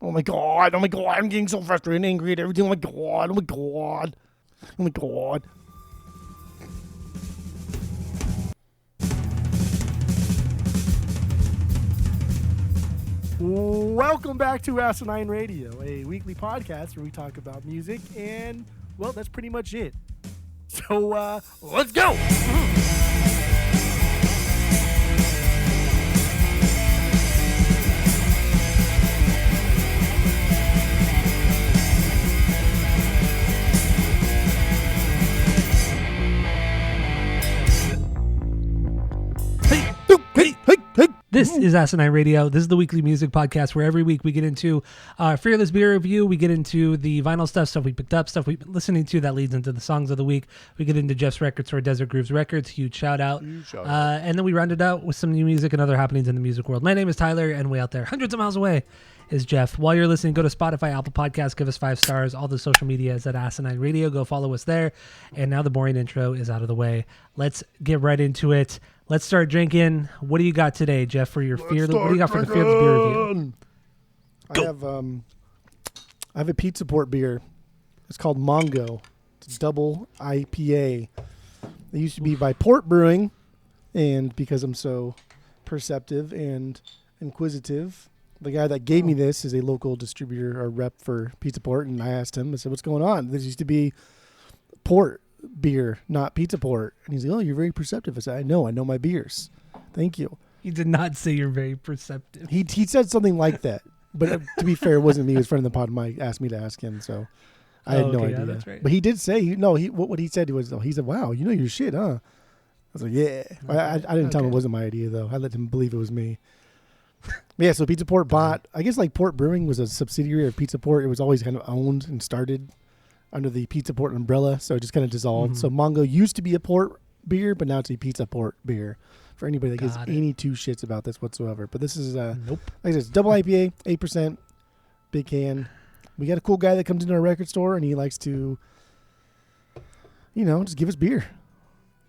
Oh my god, I'm getting so frustrated and angry at everything. Oh my god. Welcome back to Asinine Radio, a weekly podcast where we talk about music, and, well, that's pretty much it. So, let's go! This is Asinine Radio. This is the weekly music podcast where every week we get into our Fearless Beer Review. We get into the vinyl stuff we picked up, stuff we've been listening to that leads into the songs of the week. We get into Jeff's Records or Desert Grooves Records. Huge shout out. And then we round it out with some new music and other happenings in the music world. My name is Tyler, and way out there, hundreds of miles away, is Jeff. While you're listening, go to Spotify, Apple Podcasts, give us 5 stars. All the social media is at Asinine Radio. Go follow us there. And now the boring intro is out of the way. Let's get right into it. Let's start drinking. What do you got today, Jeff, for your fearless? What do you got for the Fearless Beer Review? I have a Pizza Port beer. It's called Mongo. It's a double IPA. It used to be by Port Brewing, and because I'm so perceptive and inquisitive, the guy that gave me this is a local distributor or rep for Pizza Port, and I asked him, I said, what's going on? This used to be Port beer, not Pizza Port. And he's like, oh, you're very perceptive. I said, I know my beers. Thank you. He did not say you're very perceptive. He said something like that. But to be fair, it wasn't me. It was a friend of the pod. Mike asked me to ask him, so I had no idea. That's right. But he did say, what he said was, he said, wow, you know your shit, huh? I was like, yeah. Okay. I didn't tell him it wasn't my idea, though. I let him believe it was me. Yeah, so Pizza Port bought, I guess like Port Brewing was a subsidiary of Pizza Port. It was always kind of owned and started under the Pizza Port umbrella, so it just kind of dissolved. Mm-hmm. So Mongo used to be a Port beer, but now it's a Pizza Port beer for anybody that gives any two shits about this whatsoever. But this is, nope. Like I said, it's double IPA, 8%, big can. We got a cool guy that comes into our record store, and he likes to, just give us beer.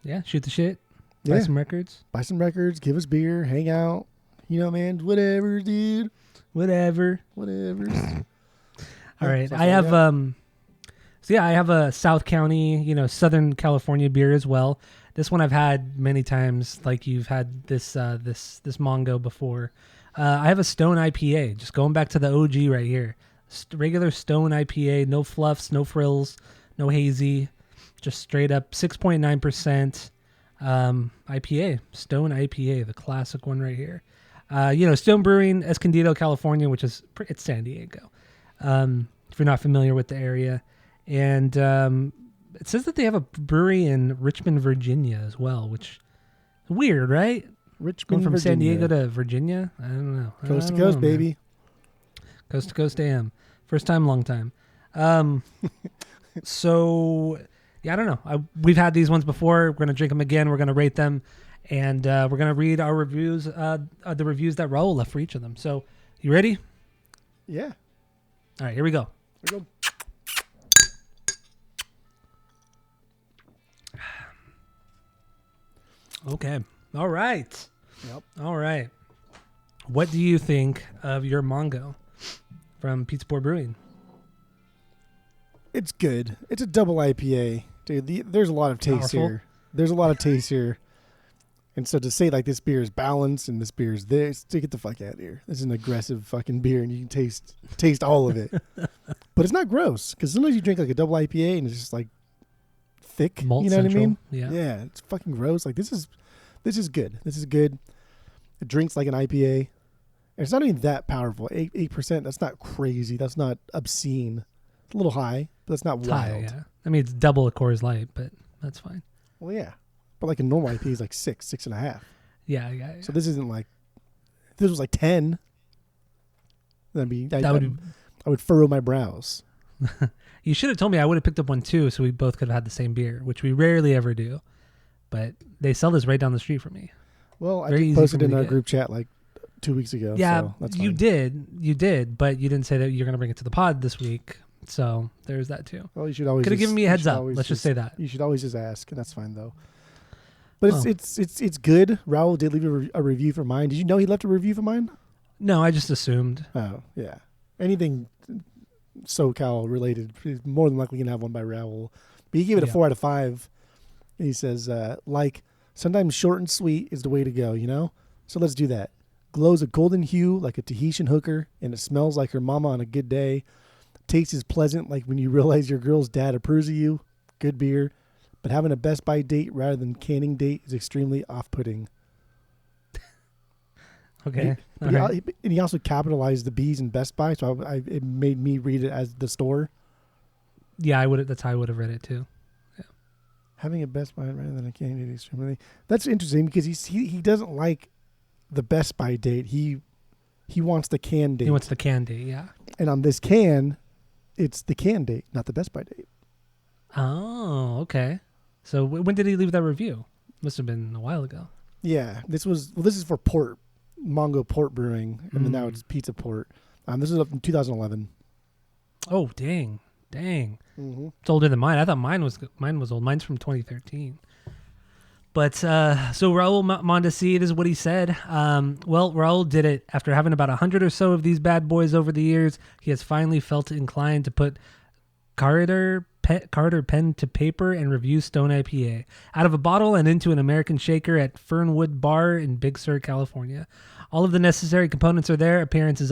Yeah, shoot the shit. Buy some records. Buy some records, give us beer, hang out. Man, whatever, dude. Whatever. All right, I have... I have a South County, Southern California beer as well. This one I've had many times, like you've had this Mongo before. I have a Stone IPA, just going back to the OG right here. Regular Stone IPA, no fluffs, no frills, no hazy, just straight up 6.9% IPA. Stone IPA, the classic one right here. Stone Brewing, Escondido, California, which is it's San Diego. If you're not familiar with the area. And it says that they have a brewery in Richmond, Virginia as well, which is weird, right? Richmond, going from Virginia. San Diego to Virginia? I don't know. Coast to coast, baby. Coast to coast AM. First time, long time. So, I don't know. We've had these ones before. We're going to drink them again. We're going to rate them. And we're going to read our reviews, the reviews that Raul left for each of them. So, you ready? Yeah. All right, here we go. Here we go. Okay. All right. Yep. All right. What do you think of your Mongo from Pizza Port Brewing? It's good. It's a double IPA. Dude, there's a lot of taste here. There's a lot of taste here. And so to say like this beer is balanced and this beer is this, to get the fuck out of here. This is an aggressive fucking beer and you can taste all of it. But it's not gross because sometimes you drink like a double IPA and it's just like thick. Malt you know Central. what I mean? Yeah, it's fucking gross. Like this is good. This is good. It drinks like an IPA. And it's not even that powerful. 8%. That's not crazy. That's not obscene. It's a little high, but that's not wild. High, yeah. I mean, it's double a Coors Light, but that's fine. Well, yeah. But like a normal IPA is like 6.5. Yeah. So this isn't like, if this was like 10, I would furrow my brows. You should have told me. I would have picked up one too, so we both could have had the same beer, which we rarely ever do. But they sell this right down the street from me. Well, I just posted in our group chat like 2 weeks ago. Yeah, so that's you fine. did, but you didn't say that you're going to bring it to the pod this week. So there's that too. Well, you should always could have given me a heads up. Let's just say that. You should always just ask, and that's fine though. But it's good. Raul did leave a review for mine. Did you know he left a review for mine? No, I just assumed. Oh yeah. anything SoCal related, he's more than likely gonna have one by Raul. But he gave it a 4 out of 5. And he says, sometimes short and sweet is the way to go, you know? So let's do that. Glows a golden hue like a Tahitian hooker, and it smells like her mama on a good day. Taste is pleasant like when you realize your girl's dad approves of you. Good beer. But having a Best Buy date rather than canning date is extremely off-putting. Okay. And he also capitalized the B's in Best Buy, so it made me read it as the store. Yeah, that's how I would have read it too. Yeah. Having a Best Buy rather than a canning date is extremely... That's interesting because he doesn't like the Best Buy date. He wants the can date. He wants the can date, yeah. And on this can, it's the can date, not the Best Buy date. Oh, okay. So when did he leave that review? Must have been a while ago. Yeah, this is for port, Mongo Port Brewing, and then now it's Pizza Port. This is up in 2011. Oh, dang. Mm-hmm. It's older than mine. I thought mine was old. Mine's from 2013. But so Raul Mondesi, this is what he said. Well, Raul did it after having about 100 or so of these bad boys over the years. He has finally felt inclined to put Carter pen to paper and review Stone IPA out of a bottle and into an American shaker at Fernwood Bar in Big Sur, California. All of the necessary components are there. Appearance is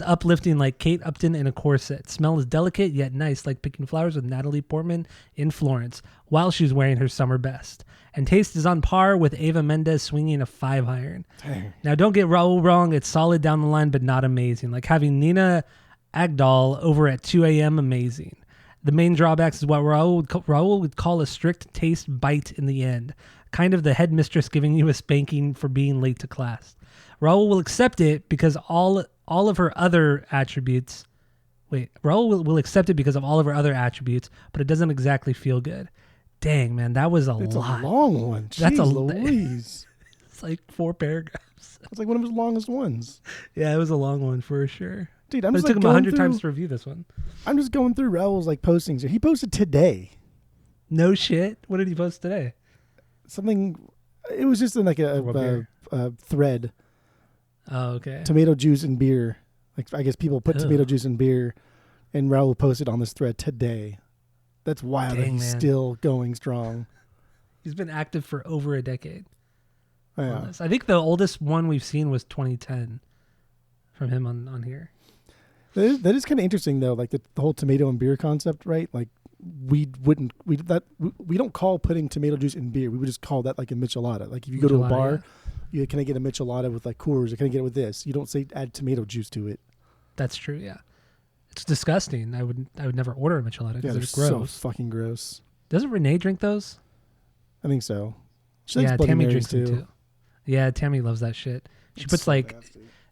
uplifting like Kate Upton in a corset. Smell is delicate yet nice like picking flowers with Natalie Portman in Florence while she's wearing her summer best. And taste is on par with Eva Mendes swinging a 5-iron. Now don't get Raul wrong. It's solid down the line but not amazing. Like having Nina Agdal over at 2 a.m. amazing. The main drawbacks is what Raul would call a strict taste bite in the end. Kind of the headmistress giving you a spanking for being late to class. Raul will accept it because all of her other attributes. Raul will accept it because of all of her other attributes, but it doesn't exactly feel good. Dang, man, that was It's lot. a long one. Jeez, That's Louise. It's like 4 paragraphs. It's like one of his longest ones. Yeah, it was a long one for sure. Dude, But it took him 100 times to review this one. I'm just going through Raul's postings here. He posted today. No shit. What did he post today? Something. It was just in a thread. Oh, okay. Tomato juice and beer. I guess people put tomato juice in beer, and Raul posted on this thread today. That's wild. That he's still going strong. He's been active for over a decade. Yeah. I think the oldest one we've seen was 2010 from him on here. That is kind of interesting though, like the whole tomato and beer concept, right? Like we don't call putting tomato juice in beer. We would just call that like a michelada. Like if you go to a bar, can I get a michelada with like Coors, or can I get it with this? You don't say add tomato juice to it. That's true. Yeah, it's disgusting. I would never order a michelada because they're it's gross. So fucking gross. Doesn't Renee drink those? I think so. Tammy drinks them too. Yeah, Tammy loves that shit. She puts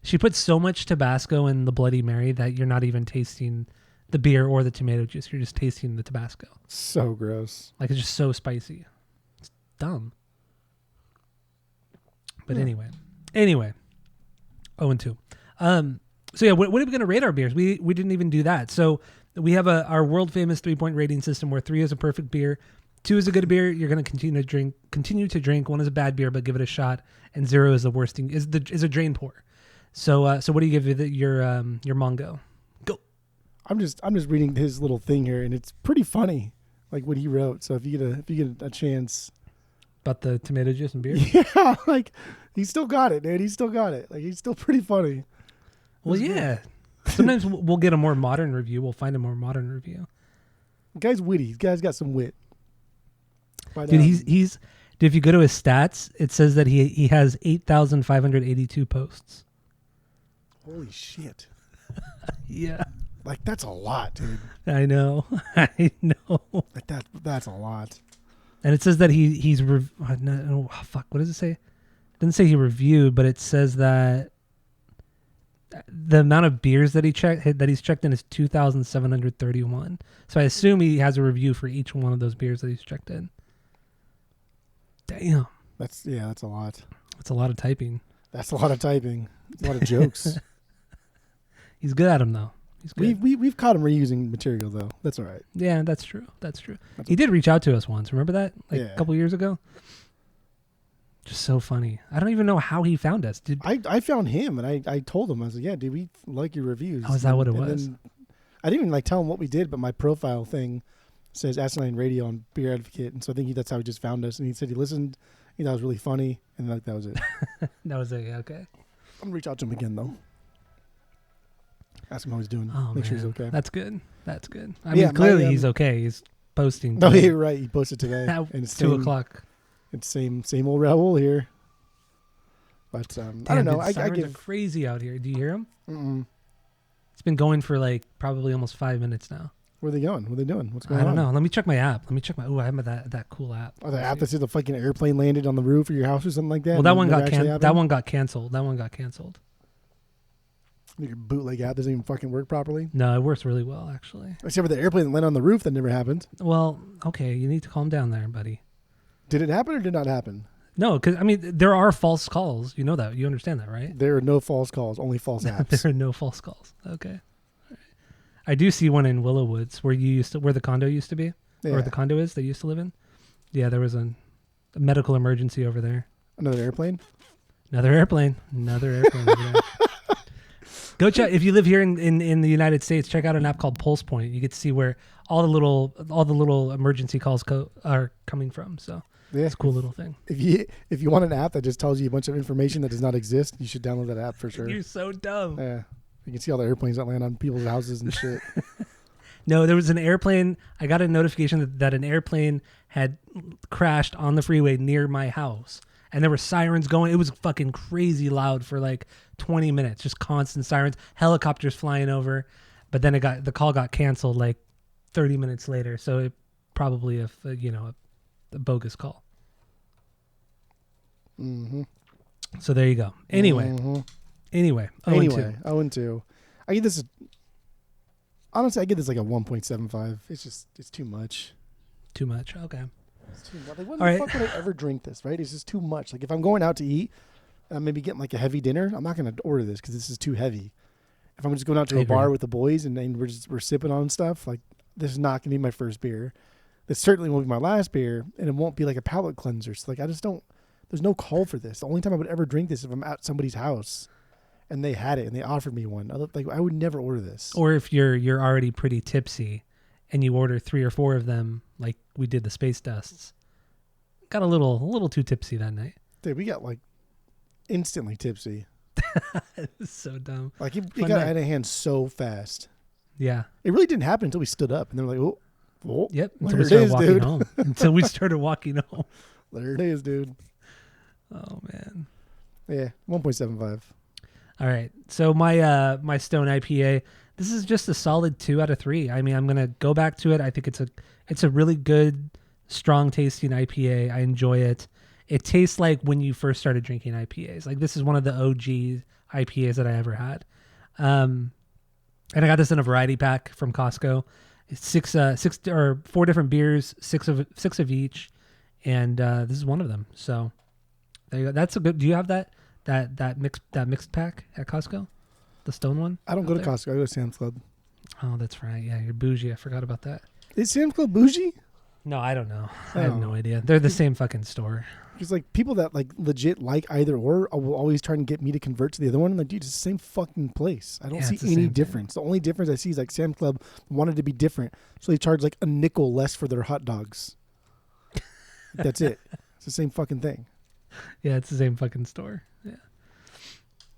she puts so much Tabasco in the Bloody Mary that you're not even tasting the beer or the tomato juice. You're just tasting the Tabasco. So gross. Like it's just so spicy. It's dumb. But anyway. 0-2. So yeah, what are we going to rate our beers? We didn't even do that. So we have our world famous 3-point rating system where 3 is a perfect beer, 2 is a good beer. You're going to continue to drink. 1 is a bad beer, but give it a shot. And 0 is the worst thing. Is a drain pour. So what do you give your Mongo? Go. I'm just reading his little thing here, and it's pretty funny, like what he wrote. So if you get a chance. About the tomato juice and beer? Yeah, like he still got it, dude. He still got it. Like he's still pretty funny. Well, yeah. Sometimes we'll get a more modern review. We'll find a more modern review. The guy's witty. The guy's got some wit. Dude, he's dude, if you go to his stats, it says that he has 8,582 posts. Holy shit. Yeah. Like that's a lot, dude. I know. I know. Like that's a lot. And it says that fuck, what does it say? It doesn't say he reviewed, but it says that the amount of beers that he's checked in is 2,731. So I assume he has a review for each one of those beers that he's checked in. Damn. That's a lot. That's a lot of typing. That's a lot of typing. That's a lot of jokes. He's good at them though. He's good. We've caught him reusing material though. That's all right. Yeah, that's true. He did reach out to us once. Remember that? A couple years ago. Just so funny. I don't even know how he found us. I found him and I told him, I was like, yeah, dude, we like your reviews. Oh, is that what it And was? then I didn't even like tell him what we did, but my profile thing says Asinine Radio on Beer Advocate, and so I think that's how he just found us. And he said he listened, he thought it was really funny, and like that was it. That was it. Okay. I'm gonna reach out to him again though. Ask him how he's doing. Oh, Make sure he's man. okay. That's good. That's good. I Yeah, mean, clearly my, he's okay. He's posting. No, today you're right. He posted today, at and it's 2:00. It's same old Raul here. But Damn, I don't know. dude, I sirens are give. crazy out here. Do you hear them? Mm-mm. It's been going for like probably almost 5 minutes now. Where are they going? What are they doing? What's going on? I don't know. Let me check my app. Oh, I have that cool app. Oh, the app that says the fucking airplane landed on the roof of your house or something like that. Well, that and one never got actually happened? that one got canceled. That one got canceled. Your bootleg app doesn't even fucking work properly. No, it works really well actually. Except for the airplane that landed on the roof that never happened. Well, okay, you need to calm down there, buddy. Did it happen or did not happen? No, because I mean there are false calls. You know that. You understand that, right? There are no false calls, only false apps. There are no false calls. Okay. All right. I do see one in Willow Woods where where the condo used to be, Yeah. or the condo is they used to live in. Yeah, there was a medical emergency over there. Another airplane? Another airplane over there. Go check if you live here in the United States. Check out an app called Pulse Point. You get to see where all the little emergency calls are coming from. So Yeah. it's a cool little thing. If you want an app that just tells you a bunch of information that does not exist, you should download that app for sure. You're so dumb. Yeah. You can see all the airplanes that land on people's houses and shit. No, there was an airplane. I got a notification that an airplane had crashed on the freeway near my house. And there were sirens going. It was fucking crazy loud for like 20 minutes. Just constant sirens. Helicopters flying over. But then the call got canceled like 30 minutes later. So it probably a bogus call. Mm-hmm. So there you go. Anyway. Mm-hmm. Anyway. 0-2. I give this honestly, I give this like a 1.75. It's too much. Too much. Okay. It's too much. Like, when All the right. fuck would I ever drink this, right? It's just too much. Like, if I'm going out to eat and I'm maybe getting like a heavy dinner, I'm not going to order this because this is too heavy. If I'm just going out to I a bar agree. with the boys and we're sipping on stuff, like, this is not going to be my first beer. This certainly won't be my last beer, and it won't be like a palate cleanser. So, like, I just don't, there's no call for this. The only time I would ever drink this is if I'm at somebody's house and they had it and they offered me one. I would never order this. Or if you're already pretty tipsy and you order 3 or 4 of them, like we did the Space Dusts. Got a little too tipsy that night. Dude, we got like instantly tipsy. So dumb. Like, it Fun got night. out of hand so fast. Yeah. It really didn't happen until we stood up, and then we're like, oh, Yep. there Until we it started is, walking dude. home. Until we started walking home. There it is, dude. Oh man. Yeah, 1.75. All right. So my Stone IPA, this is just a solid 2 out of 3. I mean, I'm gonna go back to it. I think it's a really good, strong tasting IPA. I enjoy it. It tastes like when you first started drinking IPAs. Like, this is one of the OG IPAs that I ever had. And I got this in a variety pack from Costco. It's 6 or 4 different beers, 6 of each, and this is one of them. So there you go. That's a good. Do you have that mixed pack at Costco? The Stone one? I don't go to Out there? Costco. I go to Sam's Club. Oh, that's right. Yeah, you're bougie. I forgot about that. Is Sam's Club bougie? No, I don't know. I have Oh. no idea. They're the same fucking store. Because like people that like legit like either or will always try and get me to convert to the other one. I'm like, dude, it's the same fucking place. I don't Yeah, see it's the any same thing. difference. The only difference I see is like Sam's Club wanted to be different, so they charge like a nickel less for their hot dogs. That's it. It's the same fucking thing. Yeah, it's the same fucking store. Yeah.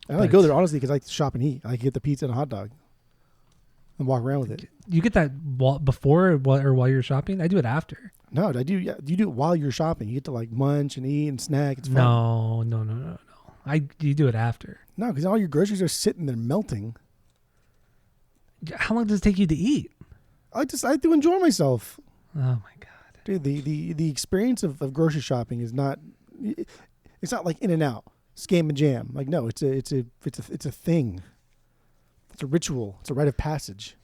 I only But- go there honestly because I like to shop and eat. I like to get the pizza and a hot dog and walk around with it. You get that before or while you're shopping? I do it after. No, I do. Yeah, you do it while you're shopping. You get to like munch and eat and snack. It's fun. No. You do it after. No, because all your groceries are sitting there melting. How long does it take you to eat? I like to enjoy myself, Oh my god. dude. The experience of grocery shopping is not. It's not like In and Out, Scam and Jam. Like, no, it's a thing. It's a ritual. It's a rite of passage.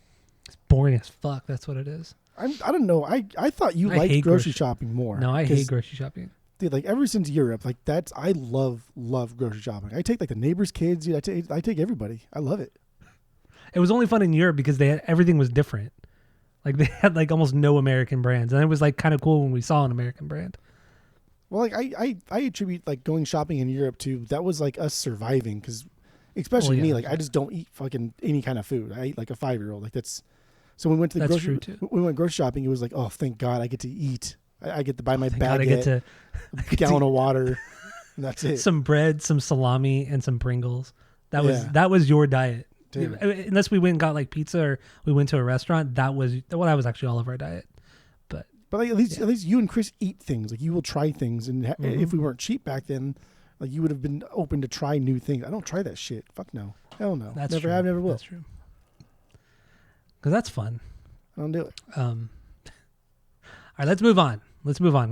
It's boring as fuck. That's what it is. I don't know. I thought you I liked hate grocery grocery- shopping more. No, I 'Cause, hate grocery shopping. dude. Like ever since Europe, like I love grocery shopping. I take like the neighbors' kids. Dude, I take everybody. I love it. It was only fun in Europe because everything was different. Like, they had like almost no American brands, and it was like kind of cool when we saw an American brand. Well, like I attribute like going shopping in Europe to that was like us surviving because, especially Well, me, yeah, like I just don't eat fucking any kind of food. I eat like a 5-year-old. Like that's so when we went to the That's grocery. true, too. When we went grocery shopping, it was like, oh, thank God I get to eat. I get to buy my Thank God I baguette, get a gallon of water, and that's it. some bread, some salami, and some Pringles. That was Yeah. that was your diet. Dude. Unless we went and got like pizza or we went to a restaurant, that was actually all of our diet. But like, at least you and Chris eat things. Like you will try things, and if we weren't cheap back then, like you would have been open to try new things. I don't try that shit. Fuck no. Hell no. That's Never true. have, never will. That's true. Because that's fun. I don't do it. All right, let's move on.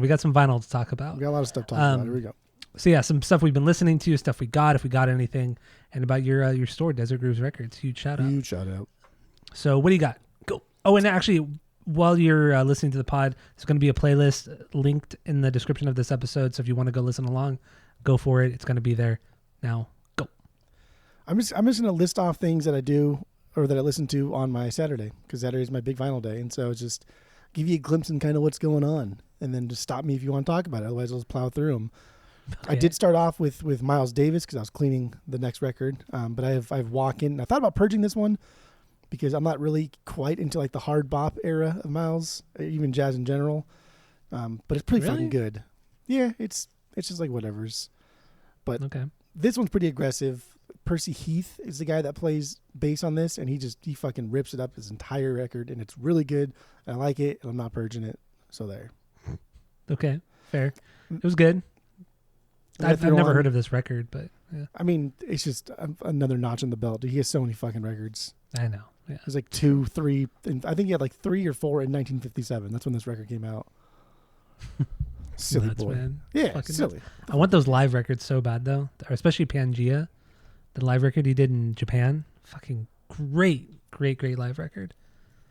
We got some vinyl to talk about. We got a lot of stuff to talk about. Here we go. So yeah, some stuff we've been listening to, stuff we got, if we got anything, and about your store, Desert Grooves Records. Huge shout out. Huge shout out. So what do you got? Go. Oh, and actually, while you're listening to the pod, there's going to be a playlist linked in the description of this episode. So if you want to go listen along, go for it. It's going to be there. Now, go. I'm just going to list off things that I do or that I listen to on my Saturday because Saturday is my big vinyl day, and so it's just give you a glimpse in kind of what's going on, and then just stop me if you want to talk about it. Otherwise, I'll just plow through them. Okay. I did start off with Miles Davis because I was cleaning the next record, but I have Walk In. I thought about purging this one because I'm not really quite into like the hard bop era of Miles, even jazz in general. But it's pretty fucking good. Yeah, it's just like whatever's. But okay. This one's pretty aggressive. Percy Heath is the guy that plays bass on this, and he fucking rips it up his entire record, and it's really good. I like it, and I'm not purging it. So there. Okay, fair. It was good. I've never heard of this record, but yeah. I mean, it's just another notch in the belt. Dude, he has so many fucking records. I know. Yeah. There's like 2, 3, and I think he had like 3 or 4 in 1957. That's when this record came out. Silly Nuts, boy. Man. Yeah, Fucking silly. nuts. I want those live records so bad though, or especially Pangea, the live record he did in Japan. Fucking great live record.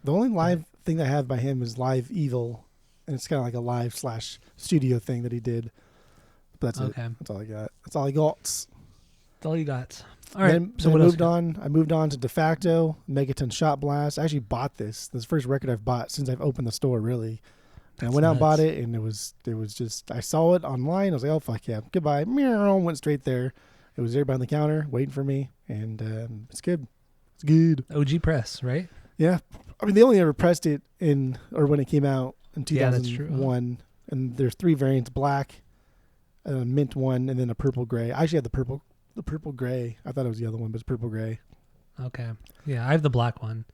The only live thing I have by him is Live Evil, and it's kind of like a live / studio thing that he did. But that's it. That's all I got. That's all I got. That's all you got. All right. Then, so then what else? I moved on to De Facto, Megaton Shot Blast. I actually bought this. This is the first record I've bought since I've opened the store, really. And I went out and bought it, and it was just, I saw it online. I was like, oh, fuck yeah. Goodbye. Meow, went straight there. It was there behind the counter waiting for me, and it's good. It's good. OG Press, right? Yeah. I mean, they only ever pressed it when it came out in 2001. Yeah, that's true. And there's 3 variants, black, a mint one, and then a purple gray. I actually had the purple gray. I thought it was the other one, but it's purple gray. Okay. Yeah, I have the black one.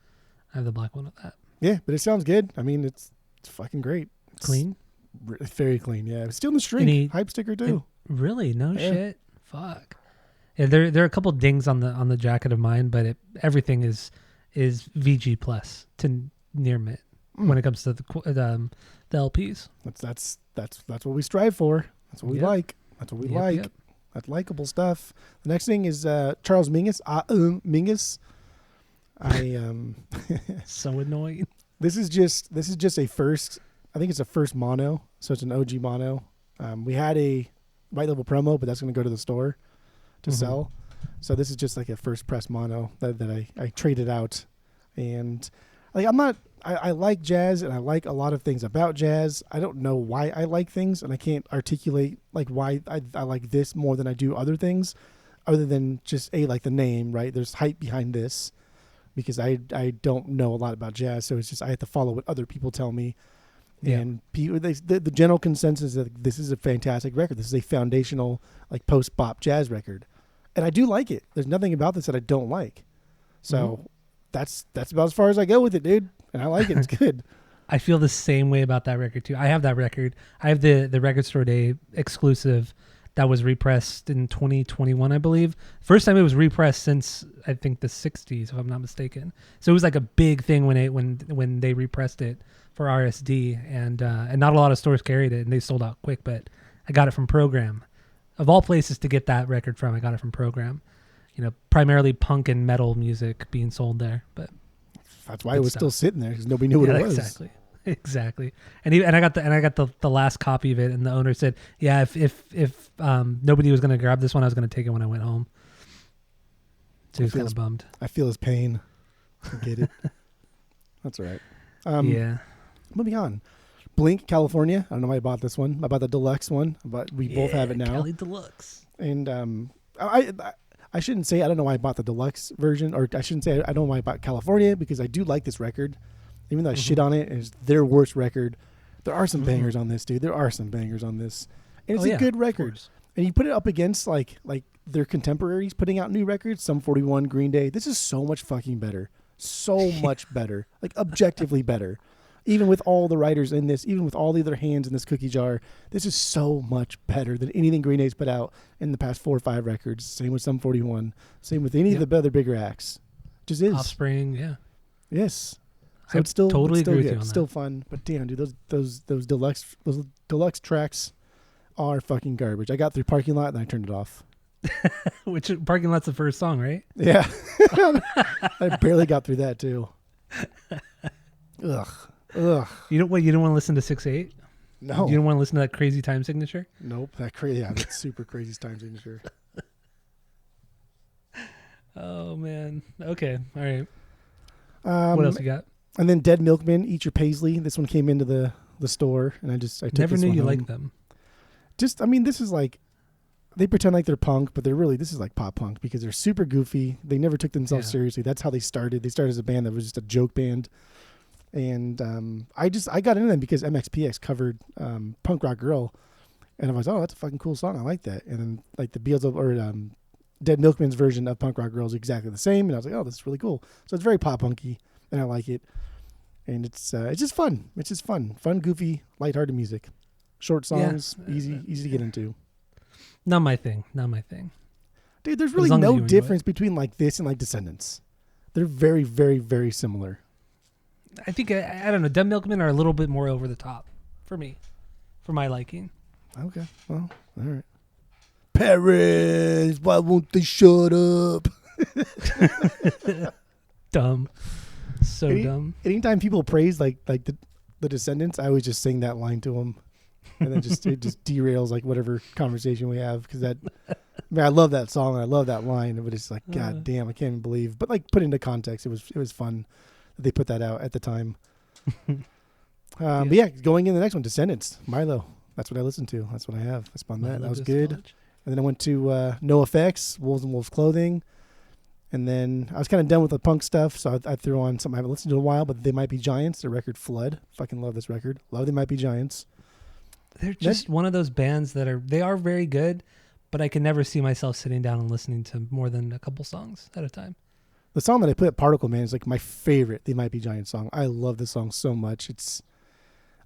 Of that. Yeah, but it sounds good. I mean, it's fucking great. It's Clean? very clean, yeah. It's still in the string. Hype sticker too. Really? No Yeah. shit. Fuck. Yeah, there are a couple dings on the jacket of mine, but everything is VG plus to near mint when it comes to the LPs. That's what we strive for. That's what we like. That's what we like. Yep. That's likable stuff. The next thing is Charles Mingus. Mingus. So annoying. This is just a first. I think it's a first mono, so it's an OG mono. We had a white label promo, but that's going to go to the store to sell. So this is just like a first press mono that I traded out, and like I like jazz and I like a lot of things about jazz. I don't know why I like things, and I can't articulate like why I like this more than I do other things, other than just like the name, right? There's hype behind this because I don't know a lot about jazz, so it's just I have to follow what other people tell me. Yeah. And the general consensus is that this is a fantastic record. This is a foundational like post bop jazz record, and I do like it. There's nothing about this that I don't like. So that's about as far as I go with it, dude. And I like it. It's good. I feel the same way about that record too. I have that record. I have the Record Store Day exclusive that was repressed in 2021, I believe. First time it was repressed since I think the 60s, if I'm not mistaken. So it was like a big thing when they repressed it for RSD, and not a lot of stores carried it, and they sold out quick. But I got it from Program, of all places to get that record from. I got it from Program. You know, primarily punk and metal music being sold there, but that's why it was still sitting there because nobody knew what it was. Exactly. And I got the last copy of it, and the owner said, "Yeah, if nobody was going to grab this one, I was going to take it when I went home." So he was kind of bummed. I feel his pain. I get it. That's all right. Yeah. Moving on. Blink, California. I don't know why I bought this one. I bought the deluxe one, but we both have it now. Cali Deluxe. And I shouldn't say I don't know why I bought the deluxe version, or I shouldn't say I don't know why I bought California, because I do like this record. Even though I shit on it, it's their worst record. There are some bangers on this, dude. There are some bangers on this. And it's a good record. And you put it up against like their contemporaries putting out new records, Sum 41, Green Day. This is so much fucking better. So much better. Like objectively better. Even with all the writers in this, even with all the other hands in this cookie jar, this is so much better than anything Green Day's put out in the past 4 or 5 records. Same with Sum 41. Same with any of the other bigger acts. Just is. Offspring, yeah. Yes. So I it's still totally it's still agree good. with you on Still that. fun. But damn, dude, those deluxe tracks are fucking garbage. I got through Parking Lot and I turned it off. Which Parking Lot's the first song, right? Yeah. I barely got through that too. Ugh. You don't want to listen to 6/8? No. You don't want to listen to that crazy time signature? Nope. That crazy. Yeah, that's super crazy time signature. Oh man. Okay. All right. What What else you got? And then Dead Milkmen, Eat Your Paisley. This one came into the store, and I took Never this knew one you home. liked them. I mean, this is like, they pretend like they're punk, but this is like pop punk, because they're super goofy. They never took themselves seriously. That's how they started. They started as a band that was just a joke band. And I got into them because MXPX covered Punk Rock Girl, and I was, oh, that's a fucking cool song. I like that. And then like the Dead Milkmen's version of Punk Rock Girl is exactly the same, and I was like, oh, this is really cool. So it's very pop punky, and I like it. And it's just fun. It's just fun, goofy, lighthearted music, short songs, easy to get into. Not my thing. Dude, there's As really long as you no enjoy difference between like this and like Descendants. They're very, very, very similar. I think I don't know. Dead Milkmen are a little bit more over the top for me, for my liking. Okay, well, all right. Parents, why won't they shut up? Dumb, so dumb. Anytime people praise like the Descendants, I always just sing that line to them, and then it just derails like whatever conversation we have, because that. I mean, I love that song. I love that line, but it's like, God damn, I can't even believe. But like, put into context, it was fun that they put that out at the time. But yeah, going in the next one, Descendants, Milo. That's what I listened to. That's what I have. I spun that. That was good. College. And then I went to No Effects, Wolves and Wolves Clothing. And then I was kind of done with the punk stuff, so I threw on something I haven't listened to in a while, but They Might Be Giants, their record Flood. Fucking love this record. Love They Might Be Giants. They're just one of those bands that are very good, but I can never see myself sitting down and listening to more than a couple songs at a time. The song that I put, Particle Man, is like my favorite They Might Be Giants song. I love this song so much. This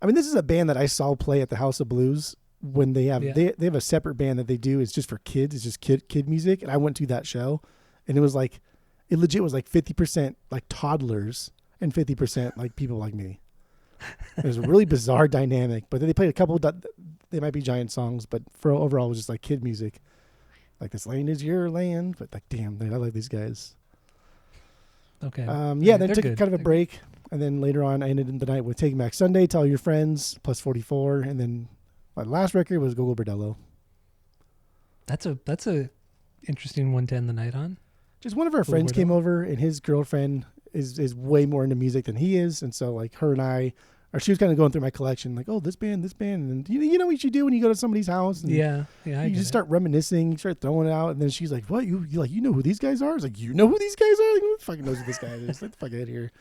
is a band that I saw play at the House of Blues when they have they have a separate band that they do. It's just for kids. It's just kid music. And I went to that show, and it was like, it legit was like 50% like toddlers and 50% like people like me. It was a really bizarre dynamic. But then they played a couple They Might Be Giant songs, but for overall it was just like kid music. Like, this land is your land, but like, damn, I like these guys. Okay. Then took kind of a break, and then later on I ended the night with Taking Back Sunday, Tell Your Friends, plus 44, and then my last record was Gogo Bordello. That's a interesting one to end the night on. Just one of our friends came over, and his girlfriend is way more into music than he is, and so like her and I, or she was kind of going through my collection, like, oh, this band, and you know what you do when you go to somebody's house, and you just start reminiscing, you start throwing it out, and then she's like, what, you know who these guys are? I was like, you know who these guys are? Like, who fucking knows who this guy is? Get the fuck out of here.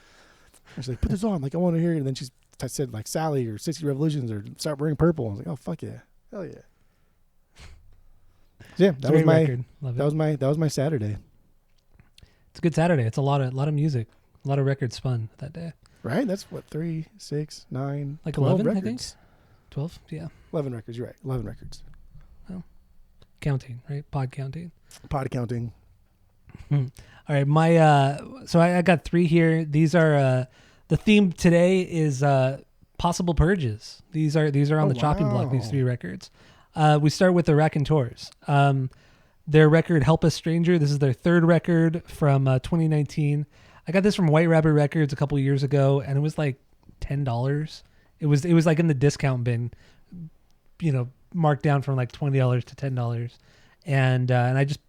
And she's like, put this on, like, I want to hear it. And then I said like Sally or 60 Revolutions or Start Wearing Purple. I was like, oh fuck yeah, hell yeah. So, yeah, that was my record. Love it. that was my Saturday. It's a good Saturday. It's a lot of music, a lot of records spun that day. Right? That's what, 3, 6, 9, like 12 11 records. I think. 12, yeah. 11 records. You're right. 11 records. Well, counting, right? Pod counting. Pod counting. All right, so I got 3 here. These are the theme today is possible purges. These are on the chopping block. These 3 records. We start with the Raconteurs. Their record "Help Us Stranger." This is their 3rd record from 2019. I got this from White Rabbit Records a couple years ago, and it was like $10. It was like in the discount bin, marked down from like $20 to $10, and I just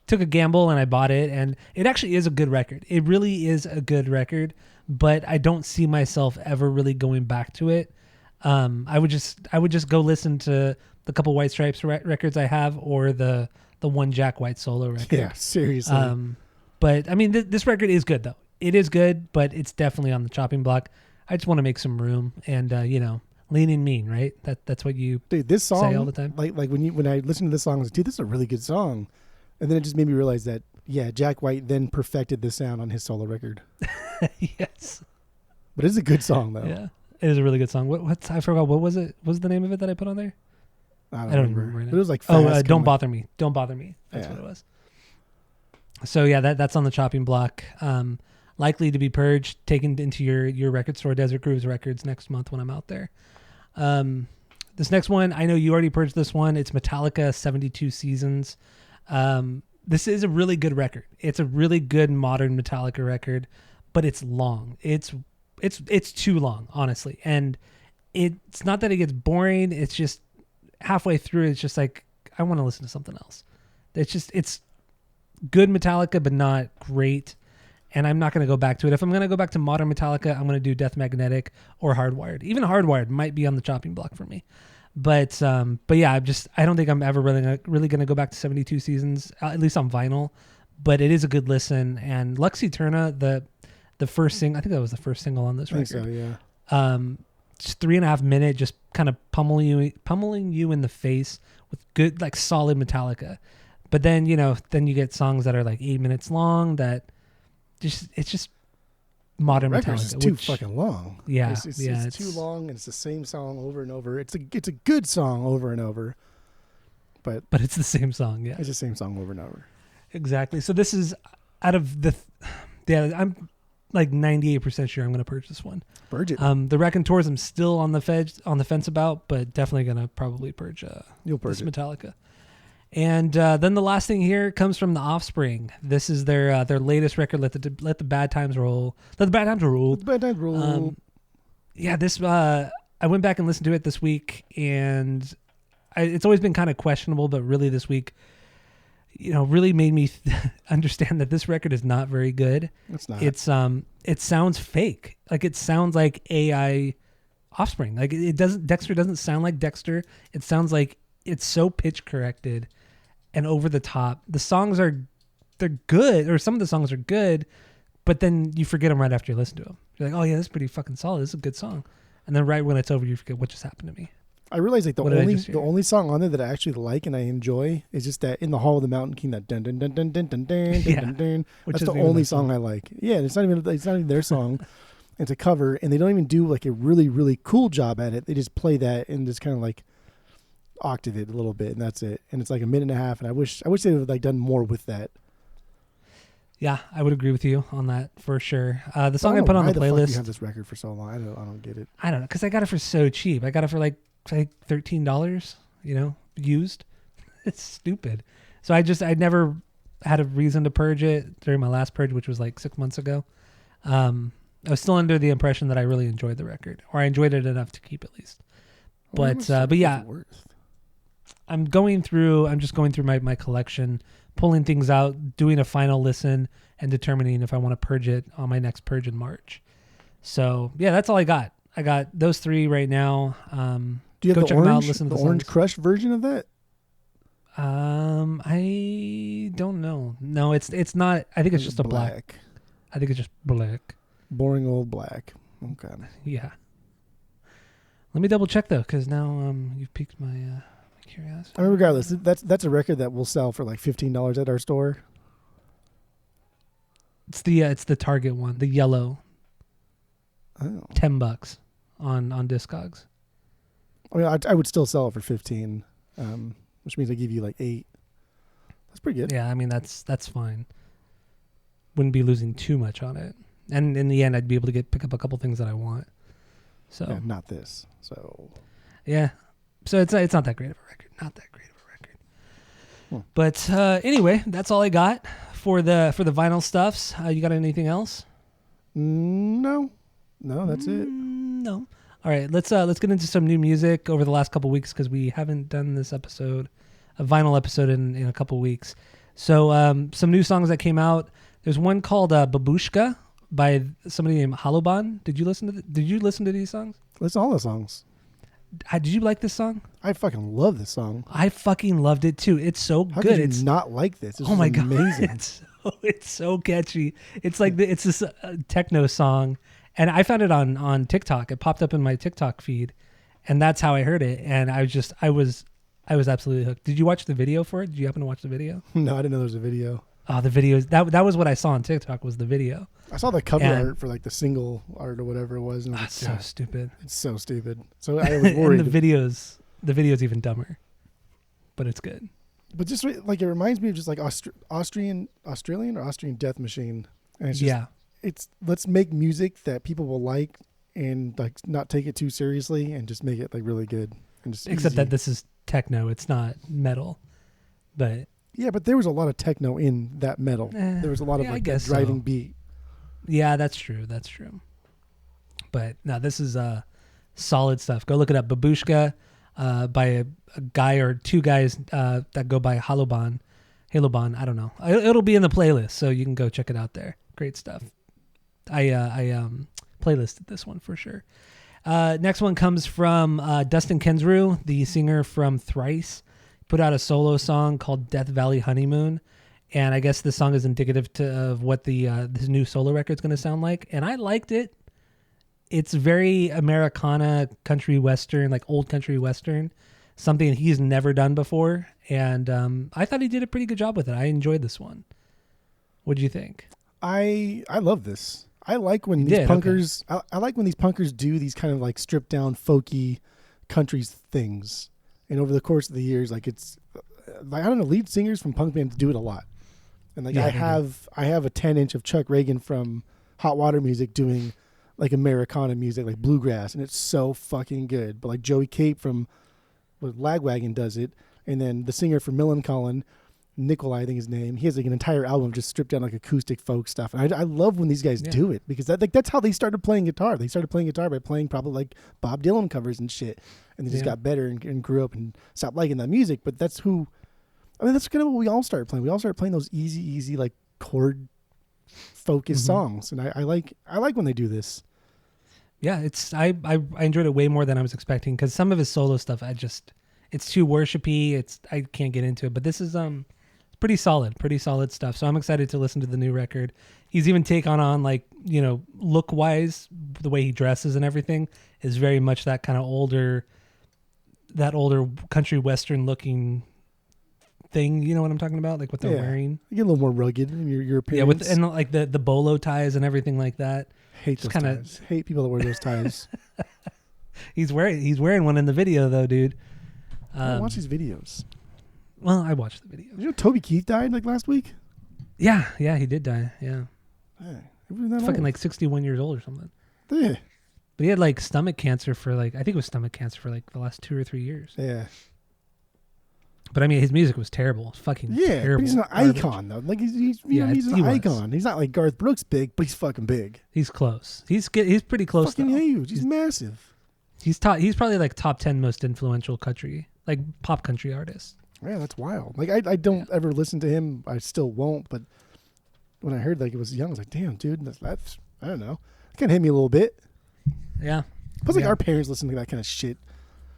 took a gamble and I bought it, and it actually is a good record. It really is a good record, but I don't see myself ever really going back to it. I would just go listen to the couple White Stripes records I have, or the one Jack White solo record. Yeah, seriously. But I mean, this record is good though. It is good, but it's definitely on the chopping block. I just want to make some room, and lean and mean, right? That's what you this song say all the time. Like when I listened to this song, I was like, dude, this is a really good song. And then it just made me realize that Jack White then perfected the sound on his solo record. Yes, but it's a good song though. Yeah, it is a really good song. What's I forgot what was it? What was the name of it that I put on there? I don't remember. Right now. It was like Don't Bother Me. Don't Bother Me. That's what it was. So yeah, that's on the chopping block. Likely to be purged, taken into your record store, Desert Grooves Records, next month when I'm out there. This next one, I know you already purged this one. It's Metallica 72 Seasons. This is a really good record. It's a really good modern Metallica record, but it's long. It's too long, honestly. And it's not that it gets boring. It's just halfway through, it's just like, I want to listen to something else. It's good Metallica, but not great. And I'm not going to go back to it. If I'm going to go back to modern Metallica, I'm going to do Death Magnetic or Hardwired. Even Hardwired might be on the chopping block for me. But yeah, I don't think I'm ever really going to go back to 72 Seasons, at least on vinyl. But it is a good listen. And Lux Eterna, the first single, I think that was the first single on this record. I think so, yeah. Just 3.5 minute, just kind of pummeling you in the face with good, like solid Metallica. But then you get songs that are like 8 minutes long that it's just modern Metallica. Is too fucking long. Yeah, it's too long, and it's the same song over and over. It's a good song over and over, but it's the same song. Yeah, it's the same song over and over. Exactly. So this is out of I'm like 98% sure I'm going to purge this one. Purge it. The Raconteurs I'm still on the fence about, but definitely going to probably purge. You'll purge this Metallica. And then the last thing here comes from The Offspring. This is their latest record. Let the bad times roll. Let the bad times roll. Let the bad times roll. This I went back and listened to it this week, and it's always been kind of questionable, but really this week, really made me understand that this record is not very good. It's not. It sounds fake. Like it sounds like AI Offspring. Like Dexter doesn't sound like Dexter. It sounds like it's so pitch corrected and over the top. The songs they're good, or some of the songs are good, but then you forget them right after you listen to them. You're like, oh yeah, this is pretty fucking solid. This is a good song. And then right when it's over, you forget what just happened to me. I realize like the only song on there that I actually like and I enjoy is just that In the Hall of the Mountain King, that dun dun dun dun dun dun dun dun dun. That's the only song I like. Yeah, it's not even their song. It's a cover, and they don't even do like a really, really cool job at it. They just play that and just kind of like octave it a little bit, and that's it. And it's like a minute and a half, and I wish they would have like done more with that. Yeah, I would agree with you on that for sure. The song I put on the playlist. Why do you have this record for so long? I don't get it. I don't know, because I got it for so cheap. I got it for like $13, used. It's stupid. So I never had a reason to purge it during my last purge, which was like 6 months ago. I was still under the impression that I really enjoyed the record, or I enjoyed it enough to keep at least. But yeah, I'm just going through my collection, pulling things out, doing a final listen, and determining if I want to purge it on my next purge in March. So yeah, that's all I got. I got those three right now. Do you have the Orange Crush version of that? I don't know. No, it's not. I think it's just a black. I think it's just black. Boring old black. Okay. Yeah. Let me double check though, because now you've piqued my curiosity. I mean, regardless, that's a record that will sell for like $15 at our store. It's the Target one, the yellow. Oh. $10 on Discogs. I mean, I would still sell it for 15, which means I give you like 8. That's pretty good. Yeah, I mean that's fine. Wouldn't be losing too much on it, and in the end, I'd be able to pick up a couple things that I want. So yeah, not this. So yeah, so it's not that great of a record. Not that great of a record. But anyway, that's all I got for the vinyl stuffs. You got anything else? No, that's it. No. All right, let's get into some new music over the last couple weeks, because we haven't done this episode, a vinyl episode in a couple weeks. So some new songs that came out. There's one called Babushka by somebody named Haloban. Did you listen to these songs? Listen to all the songs. Did you like this song? I fucking love this song. I fucking loved it too. It's so How good. could you It's not like this? This oh my amazing. god, it's so catchy. It's like it's this techno song, and I found it on TikTok. It popped up in my TikTok feed, and that's how I heard it. And I was absolutely hooked. Did you watch the video for it? Did you happen to watch the video? No, I didn't know there was a video. Oh, the video that was what I saw on TikTok was the video. I saw the cover And- art for like the single art or whatever it was, and I was That's like, so "God, stupid. it's so stupid. So I was worried. And the video's even dumber, but it's good. But just like it reminds me of just like Australian Death Machine, and it's just, Yeah, it's let's make music that people will like and like not take it too seriously and just make it like really good and just except easy. that this is techno. It's not metal, but Yeah, but there was a lot of techno in that metal. Eh, There was a lot of yeah, I like guess that driving so. beat. yeah, that's true. That's true. But no, this is solid stuff. Go look it up. Babushka by a guy or two guys that go by Haloban. I don't know. It'll be in the playlist, so you can go check it out there. Great stuff. I playlisted this one for sure. Next one comes from Dustin Kensrue, the singer from Thrice. Put out a solo song called Death Valley Honeymoon, and I guess this song is indicative of what his new solo record is going to sound like. And I liked it. It's very Americana country western, like old country western, something he's never done before. And I thought he did a pretty good job with it. I enjoyed this one. What do you think? I love this. I like when You these did, punkers. I like when these punkers do these kind of like stripped down folky country things. And over the course of the years, like it's like I don't know, lead singers from punk bands do it a lot. And like Yeah, I they do. have a 10-inch of Chuck Reagan from Hot Water Music doing like Americana music, like bluegrass, and it's so fucking good. But like Joey Cape from Lagwagon does it, and then the singer from Millencolin, Nikolai, I think his name, he has like an entire album just stripped down like acoustic folk stuff. And I love when these guys Yeah. do it because that's how they started playing guitar. They started playing guitar by playing probably like Bob Dylan covers and shit, and they just Yeah. got better and grew up and stopped liking that music. But that's kind of what we all started playing. We all started playing those easy like chord focused Mhm. songs, and I like when they do this. Yeah, it's I enjoyed it way more than I was expecting because some of his solo stuff it's too worshipy. I can't get into it, but this is pretty solid stuff. So I'm excited to listen to the new record. He's even taken on like look wise, the way he dresses and everything is very much that kind of older country western looking thing. You know what I'm talking about? Like what they're Yeah. wearing. You get a little more rugged in your appearance. Yeah, with like the bolo ties and everything like that. hate those just kinda- ties. Hate people that wear those ties. He's wearing one in the video though, dude. I don't watch these videos. Well, I watched the video. Did you know Toby Keith died like last week? Yeah, he did die. Yeah, Hey, he wasn't that fucking old. like 61 years old or something. Yeah. But he had like stomach cancer for like I think it was stomach cancer for like the last 2 or 3 years. Yeah. But I mean, his music was terrible. It's fucking Yeah, terrible. but he's an Garbage. icon though. Like he's Yeah, he's he an was. icon. He's not like Garth Brooks big, but he's fucking big. He's close. He's pretty close. Fucking Though. huge. He's massive. He's probably like top 10 most influential country, like pop country artists. Yeah, that's wild. Like I don't ever listen to him. I still won't. But when I heard like it was young, I was like, damn, dude, that's I don't know. It kind of hit me a little bit. Yeah. Plus, like Yeah. our parents listen to that kind of shit.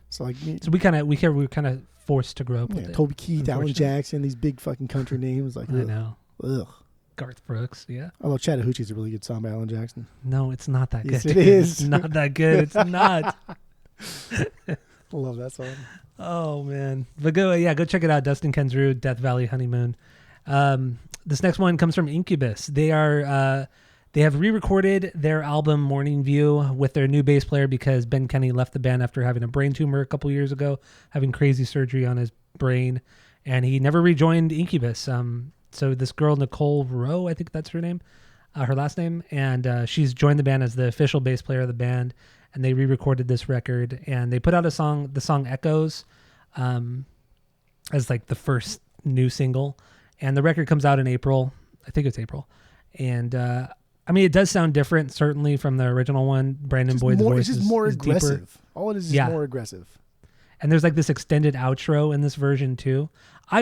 So like, So we kind of forced to grow up with it. Toby Keith, Alan unfortunately. Jackson, these big fucking country names. Like, I ugh, know. ugh. Garth Brooks. Yeah. Although Chattahoochee's a really good song by Alan Jackson. No, it's not that Yes, good. it is. It's not that good. It's not. I love that song. Oh man, but go check it out. Dustin Kensrue, Death Valley Honeymoon. This next one comes from Incubus. They have re-recorded their album Morning View with their new bass player because Ben Kenny left the band after having a brain tumor a couple years ago, having crazy surgery on his brain, and he never rejoined Incubus. So this girl Nicole Rowe, I think that's her name, her last name, and she's joined the band as the official bass player of the band. And they re-recorded this record, and they put out the song Echoes, as like the first new single. And the record comes out in April. I think it's April. And I mean, it does sound different, certainly from the original one. Brandon Boyd's voice It's just more is deeper. aggressive. All it is Yeah. more aggressive. And there's like this extended outro in this version too. I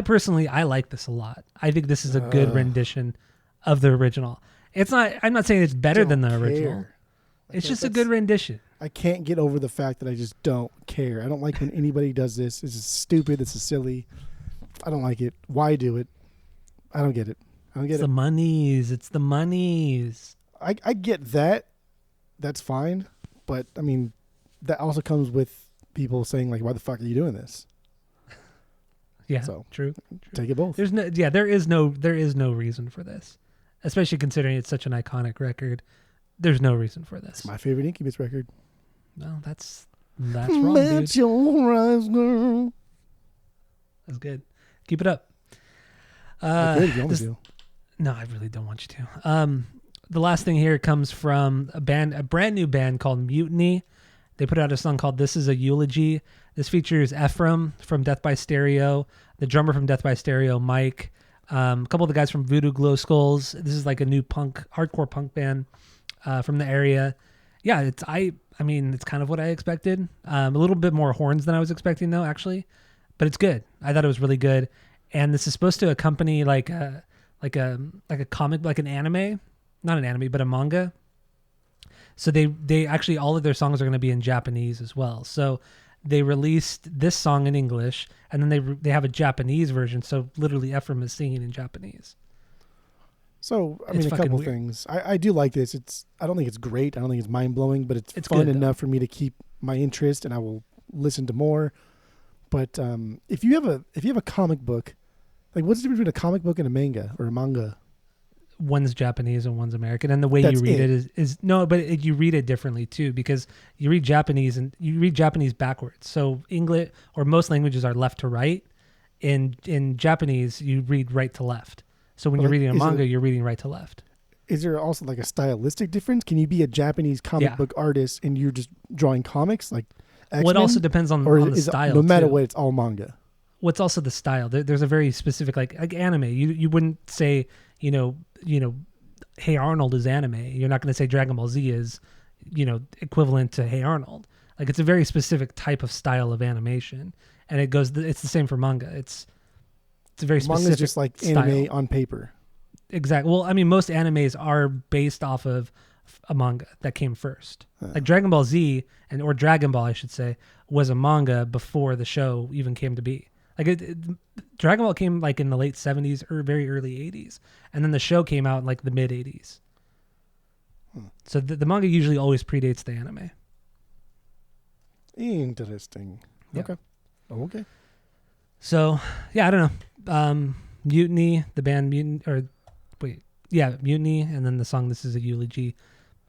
like this a lot. I think this is a good rendition of the original. I'm not saying it's better than the Don't original. care. Like It's just a that's- good rendition. I can't get over the fact that I just don't care. I don't like when anybody does this. This is stupid. This is silly. I don't like it. Why do it? I don't get it. I don't get It's it. the monies. It's the monies. I get that. That's fine. But, I mean, that also comes with people saying, like, why the fuck are you doing this? Yeah, So, true. take it both. There is no reason for this, especially considering it's such an iconic record. There's no reason for this. It's my favorite Incubus record. No, that's wrong, dude. Your eyes, girl. That's good. Keep it up. I could if you want me this- to. No, I really don't want you to. The last thing here comes from a brand new band called Mutiny. They put out a song called "This Is a Eulogy." This features Ephraim from Death by Stereo, the drummer from Death by Stereo, Mike, a couple of the guys from Voodoo Glow Skulls. This is like a new hardcore punk band from the area. Yeah, I mean, it's kind of what I expected. A little bit more horns than I was expecting, though, actually, but it's good. I thought it was really good, and this is supposed to accompany like a comic, like an anime, not an anime, but a manga. So they actually, all of their songs are going to be in Japanese as well. So they released this song in English, and then they have a Japanese version. So literally, Ephraim is singing in Japanese. So, I It's mean, a fucking couple weird. things. I do like this. I don't think it's great. I don't think it's mind-blowing, but it's It's fun good, though. enough for me to keep my interest, and I will listen to more. But if you have a comic book, like, what's the difference between a comic book and a manga or a manga? One's Japanese and one's American, and the way That's you read it. it is no, but you read it differently too, because you read Japanese backwards. So English or most languages are left to right. In Japanese, you read right to left. So when But, you're like, reading a is it- manga, you're reading right to left. Is there also like a stylistic difference? Can you be a Japanese comic Yeah. book artist and you're just drawing comics like X-Men? What also depends on or the is it, style. no matter too. what, it's all manga. What's also the style? There's a very specific like anime. You wouldn't say you know Hey Arnold is anime. You're not going to say Dragon Ball Z is equivalent to Hey Arnold. Like it's a very specific type of style of animation, and it's the same for manga. It's a very specific Manga's just like style. anime on paper. Exactly. Well, I mean, most animes are based off of a manga that came first. Huh. Like Dragon Ball Z or Dragon Ball, I should say, was a manga before the show even came to be. Like Dragon Ball came like in the late 70s or very early 80s, and then the show came out in like the mid 80s. So the manga usually always predates the anime. Interesting. Yeah. Okay. So yeah, I don't know. Mutiny, the band Mutiny, Mutiny, and then the song "This Is a Eulogy."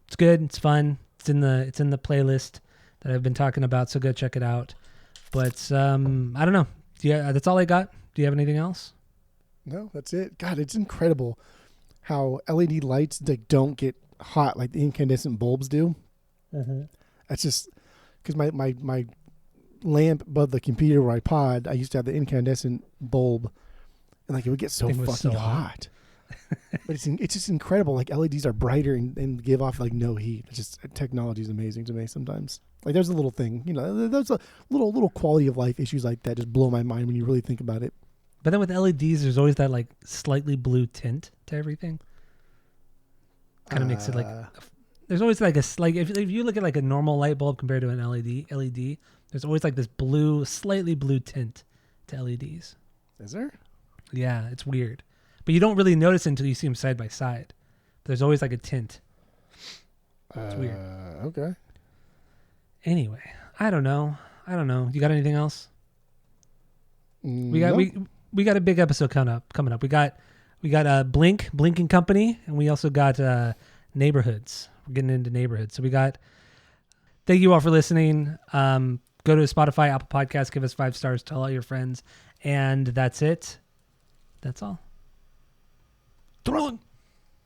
It's good. It's fun. It's in the playlist that I've been talking about. So go check it out. But I don't know. That's all I got. Do you have anything else? No, that's it. God, it's incredible how LED lights don't get hot like the incandescent bulbs do. Mm-hmm. That's just because my lamp above the computer where I pod, I used to have the incandescent bulb, and like it would get so Thing was fucking so hot. hot. But it's just incredible. Like LEDs are brighter and give off like no heat. It's just technology is amazing to me sometimes. Like there's a little thing, there's a little quality of life issues like that just blow my mind when you really think about it. But then with LEDs, there's always that like slightly blue tint to everything. Kind of makes it like there's always like if you look at like a normal light bulb compared to an LED, there's always like this slightly blue tint to LEDs. Is there? Yeah, it's weird. But you don't really notice it until you see them side by side. But there's always like a tint. It's weird. Okay. Anyway, I don't know. You got anything else? We got No. we got a big episode coming up. We got Blinking Company, and we also got Neighborhoods. We're getting into Neighborhoods. So thank you all for listening. Go to Spotify, Apple Podcasts, give us 5 stars, tell all your friends, and that's it. That's all. Throwing.